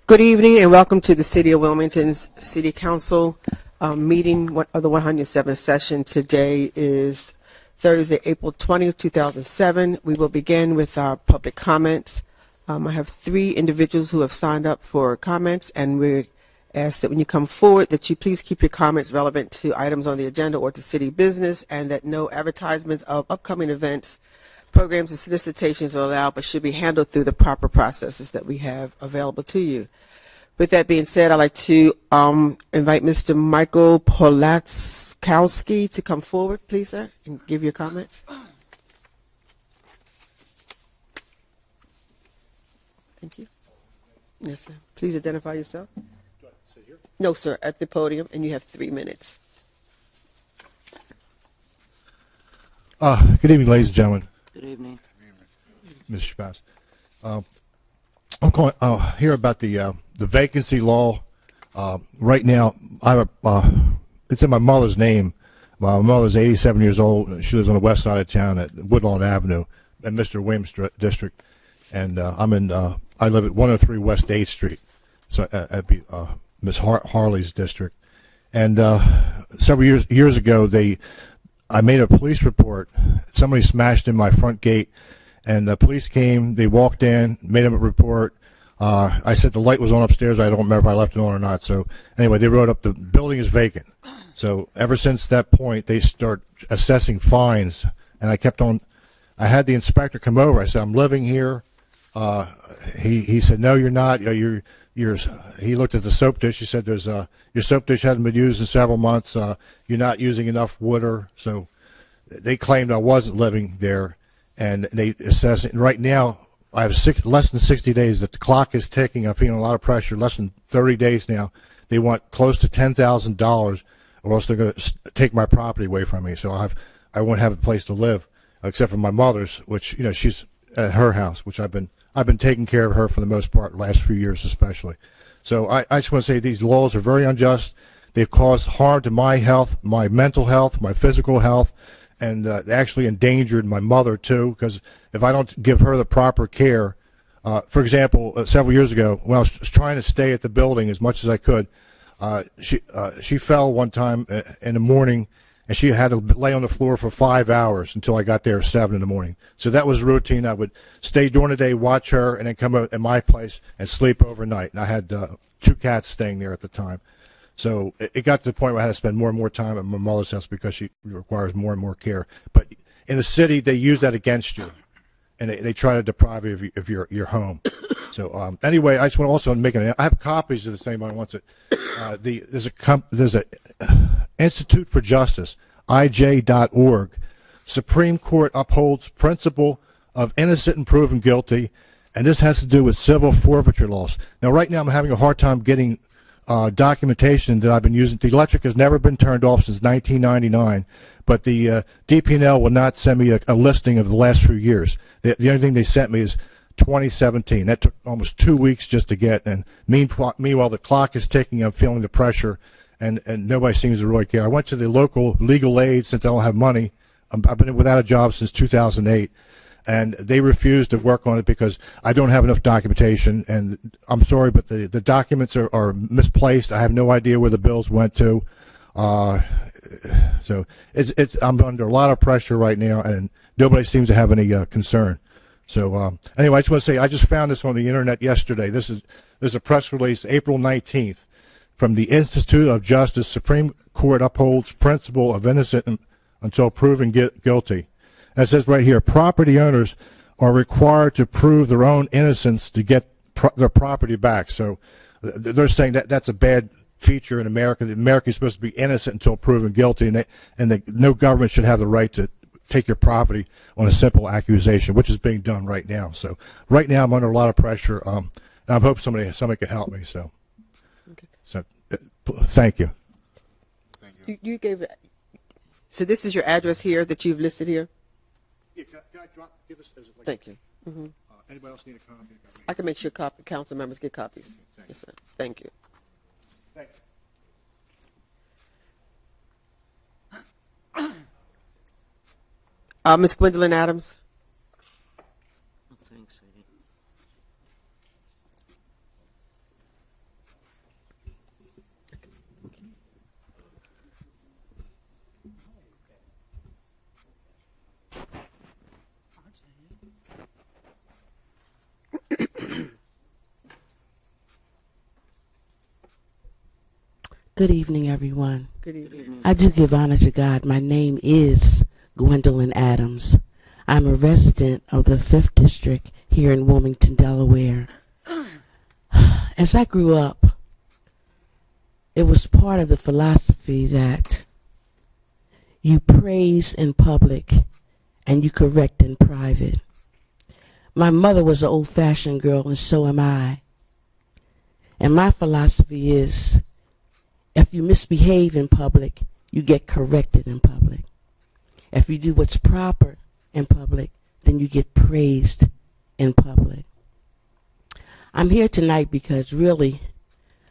Good evening and welcome to the City of Wilmington's City Council meeting of the 107th session. Today is Thursday, April 20th, 2007. We will begin with our public comments. I have three individuals who have signed up for comments, and we ask that when you come forward that you please keep your comments relevant to items on the agenda or to city business, and that no advertisements of upcoming events, programs, and solicitations are allowed, but should be handled through the proper processes that we have available to you. With that being said, I'd like to invite Mr. Michael Polackowski to come forward, please, sir, and give your comments. Thank you. Yes, sir. Please identify yourself. Do I sit here? No, sir, at the podium, and you have 3 minutes. Good evening, ladies and gentlemen. Good evening. Mr. Shabazz. I'm calling here about the vacancy law. Right now, it's in my mother's name. My mother's 87 years old. She lives on the west side of town at Woodlawn Avenue in Mr. Williams District, and I live at 103 West 8th Street, so at Miss Harley's district. And several years ago, I made a police report. Somebody smashed in my front gate, and the police came. They walked in, made a report. I said the light was on upstairs. I don't remember if I left it on or not. So anyway, they wrote up the building is vacant. So ever since that point, they start assessing fines, and I kept on. I had the inspector come over. I said, I'm living here. He said, no, you're not. He looked at the soap dish. He said, your soap dish hasn't been used in several months. You're not using enough water. So they claimed I wasn't living there, and they assessed it. And right now, I have less than 60 days that the clock is ticking. I'm feeling a lot of pressure. Less than 30 days now. They want close to $10,000, or else they're going to take my property away from me. So I won't have a place to live, except for my mother's, which she's at her house, which I've been taking care of her for the most part, the last few years especially. So I just want to say these laws are very unjust. They've caused harm to my health, my mental health, my physical health, and they actually endangered my mother too, because if I don't give her the proper care, for example, several years ago when I was trying to stay at the building as much as I could, she fell one time in the morning, and she had to lay on the floor for 5 hours until I got there at 7 in the morning. So that was routine. I would stay during the day, watch her, and then come out at my place and sleep overnight. And I had 2 cats staying there at the time. So it got to the point where I had to spend more and more time at my mother's house because she requires more and more care. But in the city, they use that against you, and they try to deprive you of your home. So anyway, I just want to also make I have copies of this. Anybody wants it? There's a Institute for Justice, IJ.org. Supreme Court upholds principle of innocent and proven guilty, and this has to do with civil forfeiture laws. Now, right now, I'm having a hard time getting documentation that I've been using. The electric has never been turned off since 1999, but the DP&L will not send me a listing of the last few years. The only thing they sent me is 2017. That took almost 2 weeks just to get, and meanwhile the clock is ticking. I'm feeling the pressure, and nobody seems to really care. I went to the local legal aid since I don't have money. I've been without a job since 2008, and they refused to work on it because I don't have enough documentation. And I'm sorry, but the documents are misplaced. I have no idea where the bills went to. So I'm under a lot of pressure right now, and nobody seems to have any concern. So anyway, I just want to say I just found this on the internet yesterday. There's a press release, April 19th, from the Institute of Justice. Supreme Court upholds principle of innocent until proven guilty. And it says right here, property owners are required to prove their own innocence to get their property back. So they're saying that that's a bad feature in America. That America is supposed to be innocent until proven guilty, and no government should have the right to take your property on a simple accusation, which is being done right now. So right now I'm under a lot of pressure, and I hope somebody can help me. So, okay. So thank you. Thank you. You gave it. So this is your address here that you've listed here? Yeah, can I give this as like, thank you. Mm-hmm. Anybody else need a copy? I can make sure council members get copies. Okay, yes, sir. Thank you. Thank you. Ms. Gwendolyn Adams. Thanks, Sadie. Good evening, everyone. Good evening. I do give honor to God. My name is Gwendolyn Adams. I'm a resident of the 5th District here in Wilmington, Delaware. As I grew up, it was part of the philosophy that you praise in public and you correct in private. My mother was an old-fashioned girl, and so am I. And my philosophy is, if you misbehave in public, you get corrected in public. If you do what's proper in public, then you get praised in public. I'm here tonight because really